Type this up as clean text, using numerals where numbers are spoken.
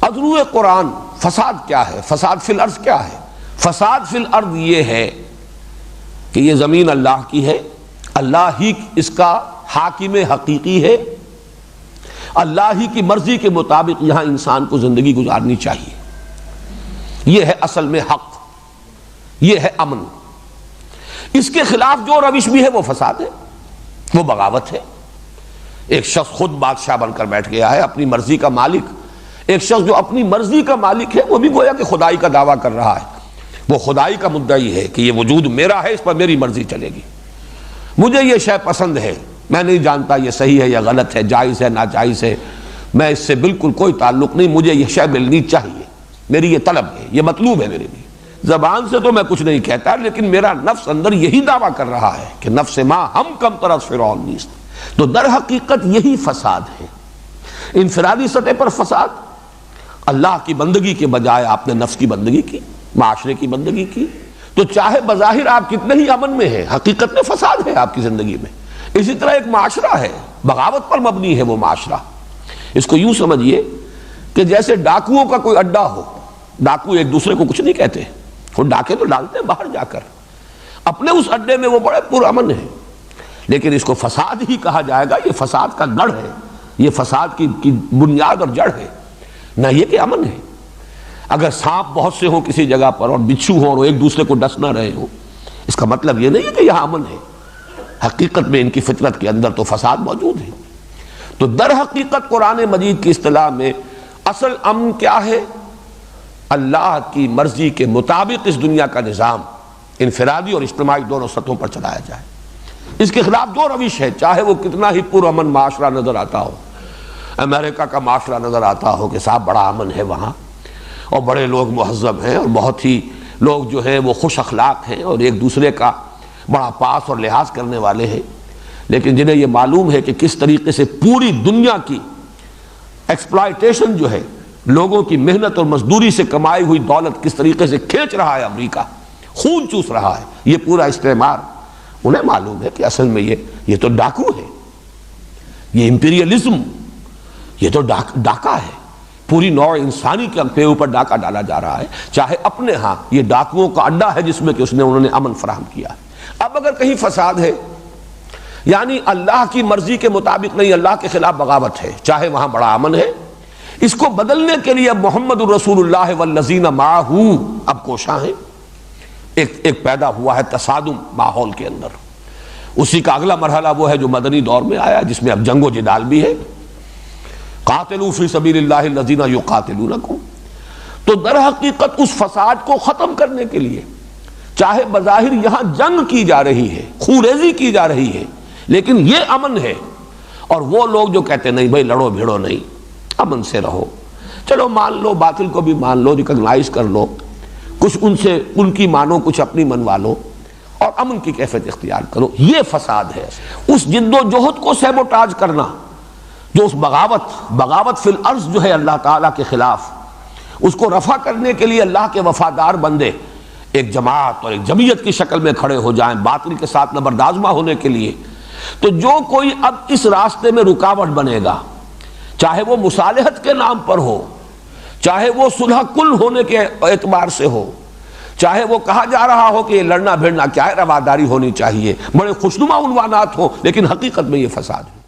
از روئے قرآن فساد کیا ہے، فساد فی الارض کیا ہے؟ فساد فی الارض یہ ہے کہ یہ زمین اللہ کی ہے، اللہ ہی اس کا حاکم حقیقی ہے، اللہ ہی کی مرضی کے مطابق یہاں انسان کو زندگی گزارنی چاہیے، یہ ہے اصل میں حق، یہ ہے امن۔ اس کے خلاف جو روش بھی ہے وہ فساد ہے، وہ بغاوت ہے۔ ایک شخص خود بادشاہ بن کر بیٹھ گیا ہے، اپنی مرضی کا مالک۔ ایک شخص جو اپنی مرضی کا مالک ہے وہ بھی گویا کہ خدائی کا دعویٰ کر رہا ہے، وہ خدائی کا مدعی ہے کہ یہ وجود میرا ہے، اس پر میری مرضی چلے گی، مجھے یہ شے پسند ہے، میں نہیں جانتا یہ صحیح ہے یا غلط ہے، جائز ہے ناجائز ہے، میں اس سے بالکل کوئی تعلق نہیں، مجھے یہ شے ملنی چاہیے، میری یہ طلب ہے، یہ مطلوب ہے میرے لیے۔ زبان سے تو میں کچھ نہیں کہتا، لیکن میرا نفس اندر یہی دعویٰ کر رہا ہے کہ نفس ما ہم کم طرف فرعون نیست۔ تو در حقیقت یہی فساد ہے، انفرادی سطح پر فساد۔ اللہ کی بندگی کے بجائے آپ نے نفس کی بندگی کی، معاشرے کی بندگی کی، تو چاہے بظاہر آپ کتنے ہی امن میں ہیں، حقیقت میں فساد ہے آپ کی زندگی میں۔ اسی طرح ایک معاشرہ ہے، بغاوت پر مبنی ہے وہ معاشرہ۔ اس کو یوں سمجھیے کہ جیسے ڈاکوؤں کا کوئی اڈا ہو، ڈاکو ایک دوسرے کو کچھ نہیں کہتے، وہ ڈاکے تو ڈالتے ہیں باہر جا کر، اپنے اس اڈے میں وہ بڑے پرامن ہیں، لیکن اس کو فساد ہی کہا جائے گا، یہ فساد کا گڑھ ہے، یہ فساد کی بنیاد اور جڑ ہے، نہ یہ کہ امن ہے۔ اگر سانپ بہت سے ہوں کسی جگہ پر اور بچھو ہوں اور ایک دوسرے کو ڈس نہ رہے ہوں، اس کا مطلب یہ نہیں ہے کہ یہاں امن ہے، حقیقت میں ان کی فطرت کے اندر تو فساد موجود ہے۔ تو در حقیقت قرآن مجید کی اصطلاح میں اصل امن کیا ہے؟ اللہ کی مرضی کے مطابق اس دنیا کا نظام انفرادی اور اجتماعی دونوں سطحوں پر چلایا جائے۔ اس کے خلاف جو روش ہے، چاہے وہ کتنا ہی پرامن معاشرہ نظر آتا ہو، امریکہ کا معاشرہ نظر آتا ہو کہ صاحب بڑا امن ہے وہاں، اور بڑے لوگ مہذب ہیں اور بہت ہی لوگ جو ہیں وہ خوش اخلاق ہیں اور ایک دوسرے کا بڑا پاس اور لحاظ کرنے والے ہیں، لیکن جنہیں یہ معلوم ہے کہ کس طریقے سے پوری دنیا کی ایکسپلائٹیشن جو ہے، لوگوں کی محنت اور مزدوری سے کمائی ہوئی دولت کس طریقے سے کھینچ رہا ہے امریکہ، خون چوس رہا ہے یہ پورا استعمار، انہیں معلوم ہے کہ اصل میں یہ تو ڈاکو ہے، یہ امپیریلزم، یہ تو ڈاکہ ہے، پوری نوع انسانی کے اوپر ڈاکہ ڈالا جا رہا ہے، چاہے اپنے ہاں یہ ڈاکوؤں کا اڈا ہے جس میں کہ انہوں نے امن فراہم کیا ہے۔ اب اگر کہیں فساد ہے، یعنی اللہ کی مرضی کے مطابق نہیں، اللہ کے خلاف بغاوت ہے، چاہے وہاں بڑا امن ہے، اس کو بدلنے کے لیے اب محمد الرسول اللہ والذین معہ اب کوشاں ہیں۔ ایک پیدا ہوا ہے تصادم ماحول کے اندر، اسی کا اگلا مرحلہ وہ ہے جو مدنی دور میں آیا، جس میں اب جنگ و جدال بھی ہے، قاتلوا فی سبیل اللہ الذین یقاتلونکم۔ تو در حقیقت اس فساد کو ختم کرنے کے لیے، چاہے بظاہر یہاں جنگ کی جا رہی ہے، خونریزی کی جا رہی ہے، لیکن یہ امن ہے، اور وہ لوگ جو کہتے نہیں بھائی لڑو بھیڑو نہیں، امن سے رہو، چلو مان لو، باطل کو بھی مان لو، ریکگنائز کر لو، کچھ ان سے ان کی مانو، کچھ اپنی منوا لو، اور امن کی کیفیت اختیار کرو، یہ فساد ہے۔ اس جد و جہد کو سیبوٹاج کرنا، جو اس بغاوت فی الارض جو ہے اللہ تعالیٰ کے خلاف، اس کو رفع کرنے کے لیے اللہ کے وفادار بندے ایک جماعت اور ایک جمعیت کی شکل میں کھڑے ہو جائیں باطل کے ساتھ نبردآزمہ ہونے کے لیے، تو جو کوئی اب اس راستے میں رکاوٹ بنے گا، چاہے وہ مصالحت کے نام پر ہو، چاہے وہ صلح کل ہونے کے اعتبار سے ہو، چاہے وہ کہا جا رہا ہو کہ یہ لڑنا بھیڑنا کیا ہے، رواداری ہونی چاہیے، بڑے خوشنما عنوانات ہوں، لیکن حقیقت میں یہ فساد ہے۔